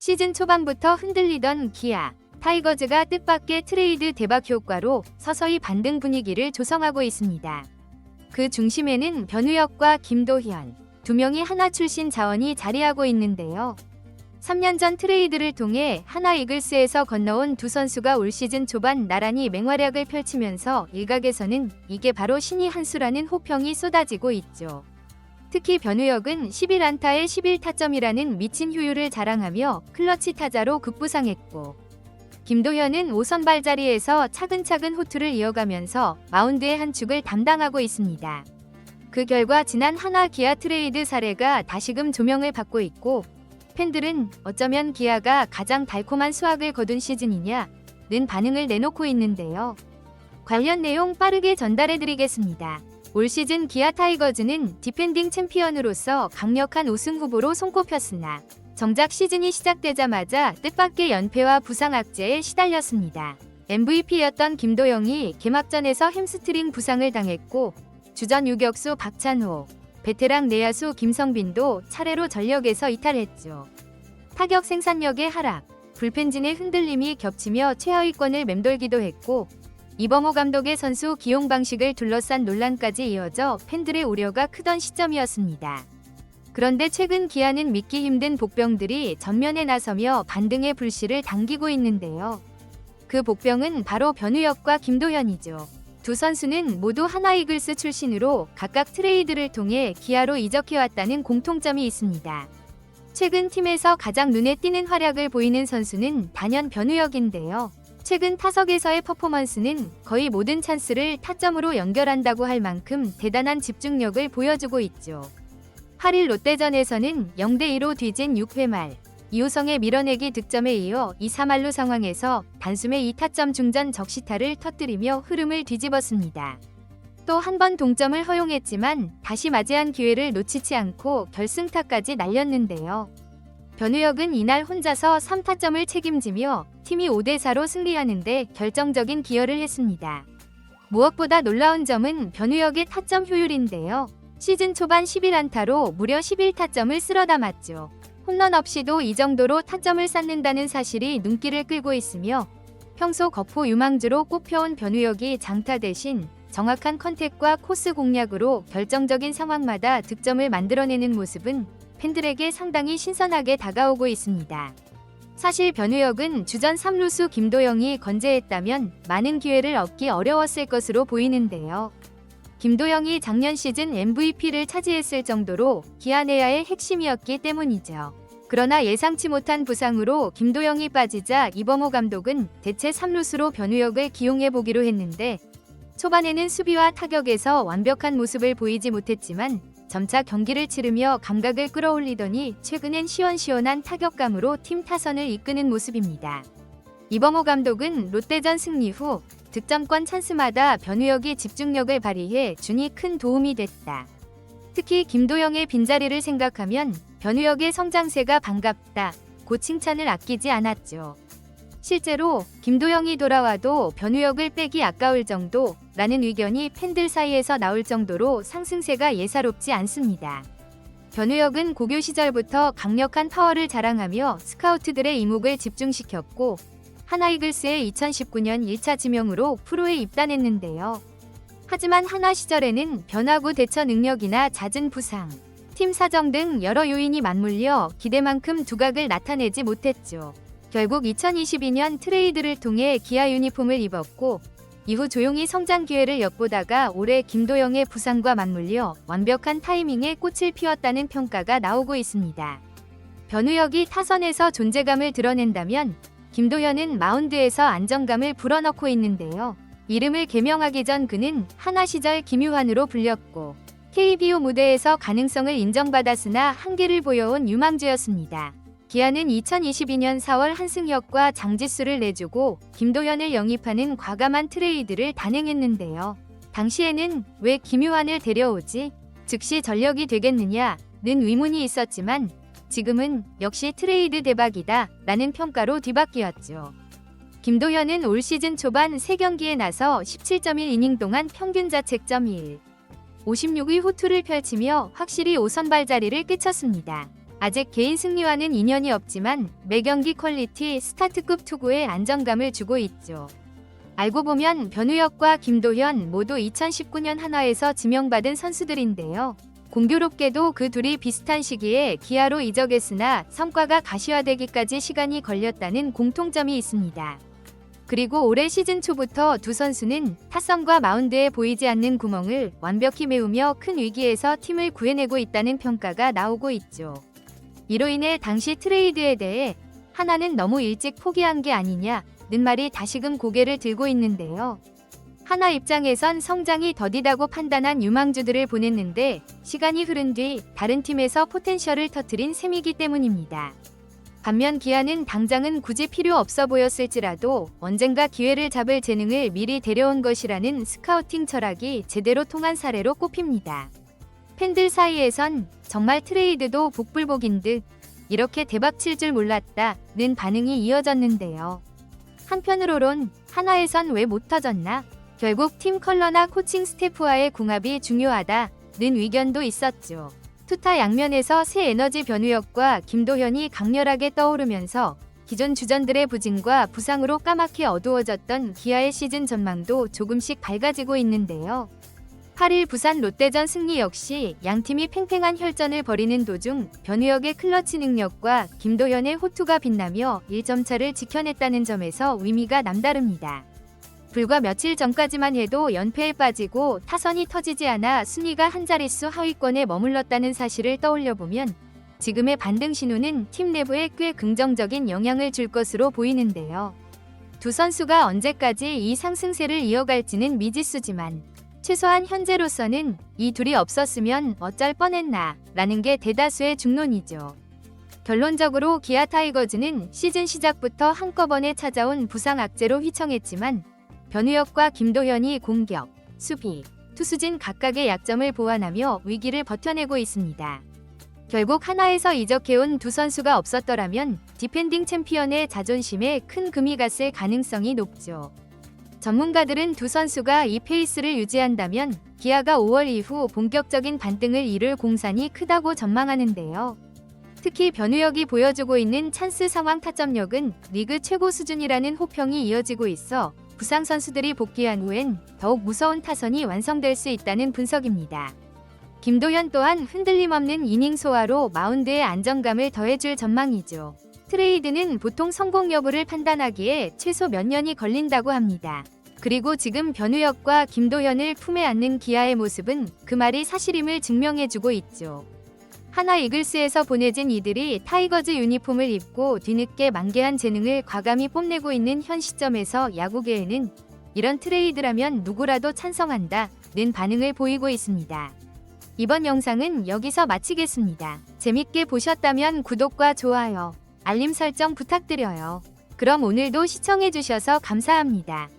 시즌 초반부터 흔들리던 기아, 타이거즈가 뜻밖의 트레이드 대박 효과로 서서히 반등 분위기를 조성하고 있습니다. 그 중심에는 변우혁과 김도현, 두 명이 하나 출신 자원이 자리하고 있는데요. 3년 전 트레이드를 통해 하나 이글스에서 건너온 두 선수가 올 시즌 초반 나란히 맹활약을 펼치면서 일각에서는 이게 바로 신의 한 수라는 호평이 쏟아지고 있죠. 특히 변우혁은 11안타에 11타점이라는 미친 효율을 자랑하며 클러치 타자로 급부상했고, 김도현은 5선발 자리에서 차근차근 호투를 이어가면서 마운드의 한 축을 담당하고 있습니다. 그 결과 지난 하나 기아 트레이드 사례가 다시금 조명을 받고 있고, 팬들은 어쩌면 기아가 가장 달콤한 수확을 거둔 시즌이냐는 반응을 내놓고 있는데요. 관련 내용 빠르게 전달해드리겠습니다. 올 시즌 기아 타이거즈는 디펜딩 챔피언으로서 강력한 우승 후보로 손꼽혔으나 정작 시즌이 시작되자마자 뜻밖의 연패와 부상 악재에 시달렸습니다. MVP였던 김도영이 개막전에서 햄스트링 부상을 당했고, 주전 유격수 박찬호, 베테랑 내야수 김성빈도 차례로 전력에서 이탈했죠. 타격 생산력의 하락, 불펜진의 흔들림이 겹치며 최하위권을 맴돌기도 했고, 이범호 감독의 선수 기용 방식을 둘러싼 논란까지 이어져 팬들의 우려가 크던 시점이었습니다. 그런데 최근 기아는 믿기 힘든 복병들이 전면에 나서며 반등의 불씨를 당기고 있는데요. 그 복병은 바로 변우혁과 김도현이죠. 두 선수는 모두 하나 이글스 출신으로 각각 트레이드를 통해 기아로 이적해왔다는 공통점이 있습니다. 최근 팀에서 가장 눈에 띄는 활약을 보이는 선수는 단연 변우혁인데요. 최근 타석에서의 퍼포먼스는 거의 모든 찬스를 타점으로 연결한다고 할 만큼 대단한 집중력을 보여주고 있죠. 8일 롯데전에서는 0대2로 뒤진 6회 말, 이호성의 밀어내기 득점에 이어 2-3할루 상황에서 단숨에 2타점 중전 적시타를 터뜨리며 흐름을 뒤집었습니다. 또 한 번 동점을 허용했지만 다시 맞이한 기회를 놓치지 않고 결승타까지 날렸는데요. 변우혁은 이날 혼자서 3타점을 책임지며 팀이 5대4로 승리하는데 결정적인 기여를 했습니다. 무엇보다 놀라운 점은 변우혁의 타점 효율인데요. 시즌 초반 11안타로 무려 11타점을 쓸어 담았죠. 홈런 없이도 이 정도로 타점을 쌓는다는 사실이 눈길을 끌고 있으며, 평소 거포 유망주로 꼽혀온 변우혁이 장타 대신 정확한 컨택과 코스 공략으로 결정적인 상황마다 득점을 만들어내는 모습은 팬들에게 상당히 신선하게 다가오고 있습니다. 사실 변우혁은 주전 3루수 김도영이 건재했다면 많은 기회를 얻기 어려웠을 것으로 보이는데요. 김도영이 작년 시즌 MVP를 차지했을 정도로 기아 내야의 핵심이었기 때문이죠. 그러나 예상치 못한 부상으로 김도영이 빠지자 이범호 감독은 대체 3루수로 변우혁을 기용해보기로 했는데, 초반에는 수비와 타격에서 완벽한 모습을 보이지 못했지만 점차 경기를 치르며 감각을 끌어올리더니 최근엔 시원시원한 타격감으로 팀 타선을 이끄는 모습입니다. 이범호 감독은 롯데전 승리 후 득점권 찬스마다 변우혁이 집중력을 발휘해 준이 큰 도움이 됐다. 특히 김도영의 빈자리를 생각하면 변우혁의 성장세가 반갑다 고 칭찬을 아끼지 않았죠. 실제로 김도영이 돌아와도 변우혁을 빼기 아까울 정도라는 의견이 팬들 사이에서 나올 정도로 상승세가 예사롭지 않습니다. 변우혁은 고교 시절부터 강력한 파워를 자랑하며 스카우트들의 이목을 집중시켰고, 하나이글스의 2019년 1차 지명으로 프로에 입단했는데요. 하지만 하나 시절에는 변화구 대처 능력이나 잦은 부상, 팀 사정 등 여러 요인이 맞물려 기대만큼 두각을 나타내지 못했죠. 결국 2022년 트레이드를 통해 기아 유니폼을 입었고, 이후 조용히 성장 기회를 엿보다가 올해 김도영의 부상과 맞물려 완벽한 타이밍에 꽃을 피웠다는 평가가 나오고 있습니다. 변우혁이 타선에서 존재감을 드러낸다면 김도현은 마운드에서 안정감을 불어넣고 있는데요. 이름을 개명하기 전 그는 하나 시절 김유환으로 불렸고, KBO 무대에서 가능성을 인정받았으나 한계를 보여온 유망주였습니다. 기아는 2022년 4월 한승혁과 장지수를 내주고 김도현을 영입하는 과감한 트레이드를 단행했는데요. 당시에는 왜 김유환을 데려오지? 즉시 전력이 되겠느냐는 의문이 있었지만 지금은 역시 트레이드 대박이다 라는 평가로 뒤바뀌었죠. 김도현은 올 시즌 초반 3경기에 나서 17.1이닝 동안 평균 자책점 1, 56의 호투를 펼치며 확실히 5선발 자리를 꿰찼습니다. 아직 개인 승리와는 인연이 없지만 매경기 퀄리티 스타트급 투구에 안정감을 주고 있죠. 알고 보면 변우혁과 김도현 모두 2019년 한화에서 지명받은 선수들인데요. 공교롭게도 그 둘이 비슷한 시기에 기아로 이적했으나 성과가 가시화되기까지 시간이 걸렸다는 공통점이 있습니다. 그리고 올해 시즌 초부터 두 선수는 타선과 마운드에 보이지 않는 구멍을 완벽히 메우며 큰 위기에서 팀을 구해내고 있다는 평가가 나오고 있죠. 이로 인해 당시 트레이드에 대해 하나는 너무 일찍 포기한 게 아니냐는 말이 다시금 고개를 들고 있는데요. 하나 입장에선 성장이 더디다고 판단한 유망주들을 보냈는데 시간이 흐른 뒤 다른 팀에서 포텐셜을 터뜨린 셈이기 때문입니다. 반면 기아는 당장은 굳이 필요 없어 보였을지라도 언젠가 기회를 잡을 재능을 미리 데려온 것이라는 스카우팅 철학이 제대로 통한 사례로 꼽힙니다. 팬들 사이에선 정말 트레이드도 복불복인 듯 이렇게 대박칠 줄 몰랐다는 반응이 이어졌는데요. 한편으로는 한화에선 왜 못 터졌나? 결국 팀 컬러나 코칭 스태프와의 궁합이 중요하다는 의견도 있었죠. 투타 양면에서 새 에너지 변우혁과 김도현이 강렬하게 떠오르면서 기존 주전들의 부진과 부상으로 까맣게 어두워졌던 기아의 시즌 전망도 조금씩 밝아지고 있는데요. 8일 부산 롯데전 승리 역시 양팀이 팽팽한 혈전을 벌이는 도중 변우혁의 클러치 능력과 김도현의 호투가 빛나며 1점 차를 지켜냈다는 점에서 의미가 남다릅니다. 불과 며칠 전까지만 해도 연패에 빠지고 타선이 터지지 않아 순위가 한 자릿수 하위권에 머물렀다는 사실을 떠올려보면 지금의 반등 신호는 팀 내부에 꽤 긍정적인 영향을 줄 것으로 보이는데요. 두 선수가 언제까지 이 상승세를 이어갈지는 미지수지만 최소한 현재로서는 이 둘이 없었으면 어쩔 뻔했나 라는 게 대다수의 중론이죠. 결론적으로 기아 타이거즈는 시즌 시작부터 한꺼번에 찾아온 부상 악재로 휘청했지만 변우혁과 김도현이 공격, 수비, 투수진 각각의 약점을 보완하며 위기를 버텨내고 있습니다. 결국 한화에서 이적해온 두 선수가 없었더라면 디펜딩 챔피언의 자존심에 큰 금이 갔을 가능성이 높죠. 전문가들은 두 선수가 이 페이스를 유지한다면 기아가 5월 이후 본격적인 반등을 이룰 공산이 크다고 전망하는데요. 특히 변우혁이 보여주고 있는 찬스 상황 타점력은 리그 최고 수준이라는 호평이 이어지고 있어 부상 선수들이 복귀한 후엔 더욱 무서운 타선이 완성될 수 있다는 분석입니다. 김도현 또한 흔들림 없는 이닝 소화로 마운드에 안정감을 더해줄 전망이죠. 트레이드는 보통 성공 여부를 판단하기에 최소 몇 년이 걸린다고 합니다. 그리고 지금 변우혁과 김도현을 품에 안는 기아의 모습은 그 말이 사실임을 증명해주고 있죠. 하나 이글스에서 보내진 이들이 타이거즈 유니폼을 입고 뒤늦게 만개한 재능을 과감히 뽐내고 있는 현 시점에서 야구계에는 이런 트레이드라면 누구라도 찬성한다는 반응을 보이고 있습니다. 이번 영상은 여기서 마치겠습니다. 재밌게 보셨다면 구독과 좋아요, 알림 설정 부탁드려요. 그럼 오늘도 시청해주셔서 감사합니다.